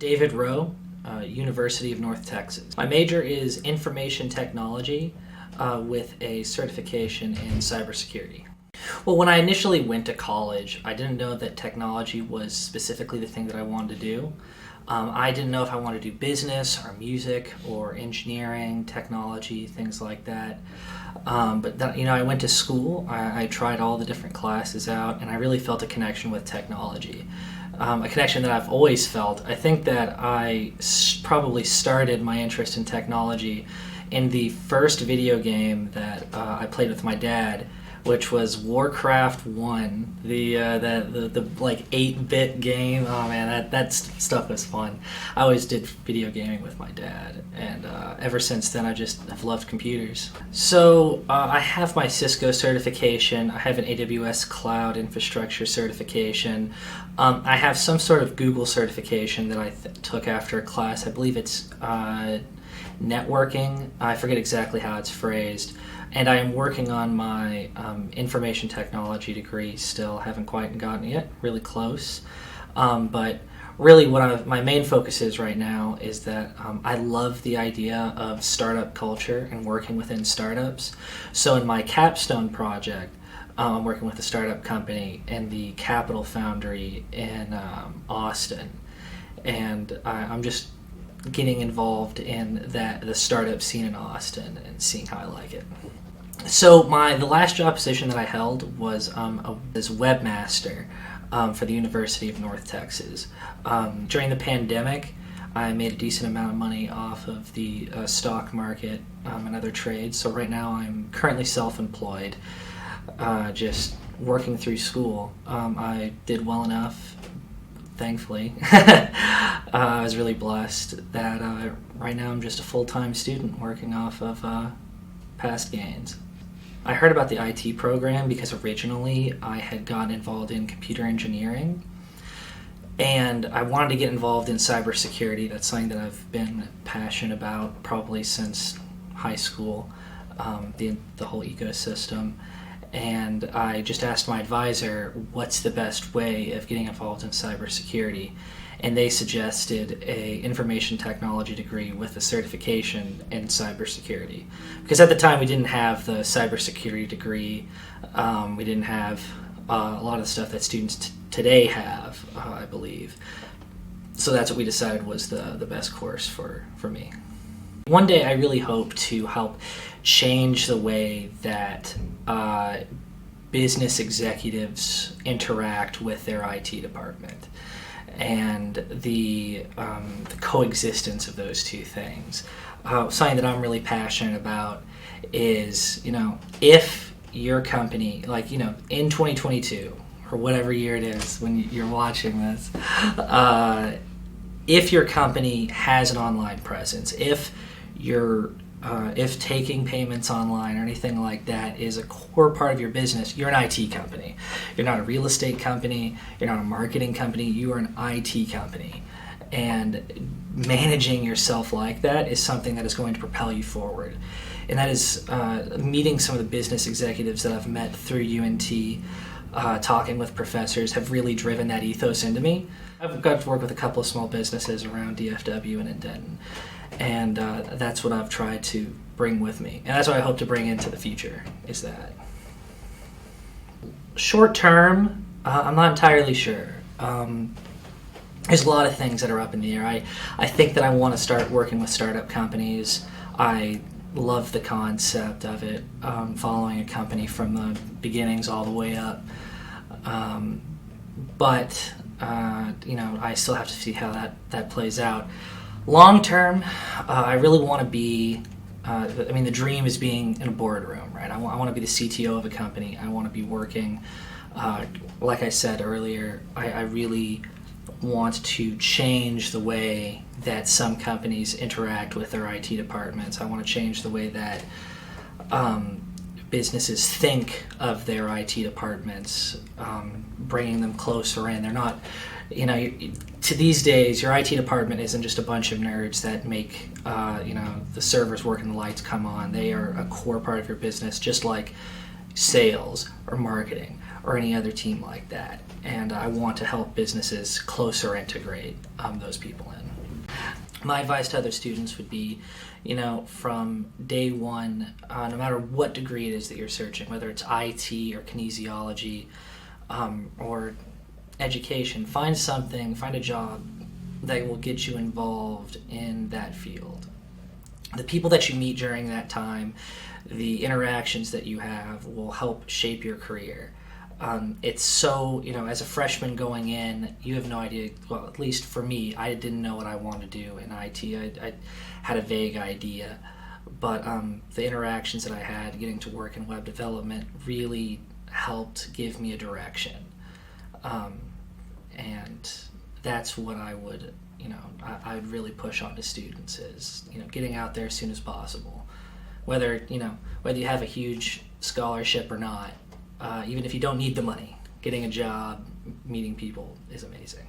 David Rowe, University of North Texas. My major is information technology with a certification in cybersecurity. Well, when I initially went to college, I didn't know that technology was specifically the thing that I wanted to do. I didn't know if I wanted to do business or music or engineering, technology, things like that. But then, I went to school, I tried all the different classes out, and I really felt a connection with technology. A connection that I've always felt. I think that I probably started my interest in technology in the first video game that I played with my dad, which was Warcraft 1, the like 8-bit game. Oh man, that stuff was fun. I always did video gaming with my dad, and ever since then I just have loved computers. So I have my Cisco certification, I have an AWS Cloud Infrastructure certification, I have some sort of Google certification that I took after a class. I believe it's networking. I forget exactly how it's phrased. And I am working on my information technology degree still. Haven't quite gotten it yet, really close. But really my main focus is right now is that I love the idea of startup culture and working within startups. So in my capstone project, I'm working with a startup company in the Capital Foundry in Austin. And I'm just getting involved in the startup scene in Austin and seeing how I like it. So the last job position that I held was as webmaster for the University of North Texas. During the pandemic, I made a decent amount of money off of the stock market and other trades. So right now I'm currently self-employed, just working through school. I did well enough, thankfully. I was really blessed that right now I'm just a full-time student working off of past gains. I heard about the IT program because originally I had gotten involved in computer engineering, and I wanted to get involved in cybersecurity. That's something that I've been passionate about probably since high school, the whole ecosystem. And I just asked my advisor, what's the best way of getting involved in cybersecurity? And they suggested a information technology degree with a certification in cybersecurity. Because at the time we didn't have the cybersecurity degree, we didn't have a lot of the stuff that students today have, I believe. So that's what we decided was the best course for me. One day I really hope to help change the way that business executives interact with their IT department and the coexistence of those two things. Something that I'm really passionate about is, if your company, in 2022, or whatever year it is when you're watching this, if your company has an online presence, if taking payments online or anything like that is a core part of your business, you're an IT company. You're not a real estate company, you're not a marketing company, you are an IT company. And managing yourself like that is something that is going to propel you forward. And that is meeting some of the business executives that I've met through UNT, talking with professors, have really driven that ethos into me. I've got to work with a couple of small businesses around DFW and in Denton. And that's what I've tried to bring with me. And that's what I hope to bring into the future, is that. Short term, I'm not entirely sure. There's a lot of things that are up in the air. I think that I want to start working with startup companies. I love the concept of it, following a company from the beginnings all the way up. But I still have to see how that plays out. Long term, I really want to be, the dream is being in a boardroom, right? I want to be the CTO of a company. I want to be working, like I said earlier, I really want to change the way that some companies interact with their IT departments. I want to change the way that businesses think of their IT departments, bringing them closer in. They're not, to these days, your IT department isn't just a bunch of nerds that make, the servers work and the lights come on. They are a core part of your business, just like sales or marketing or any other team like that. And I want to help businesses closer integrate those people in. my advice to other students would be, from day one, no matter what degree it is that you're searching, whether it's IT or kinesiology or education, find a job that will get you involved in that field. The people that you meet during that time, the interactions that you have will help shape your career. It's so, as a freshman going in, you have no idea. Well, at least for me, I didn't know what I wanted to do in IT. I had a vague idea. But the interactions that I had getting to work in web development really helped give me a direction. And that's what I would, I'd really push on to students is, getting out there as soon as possible. Whether you have a huge scholarship or not, even if you don't need the money, getting a job, meeting people is amazing.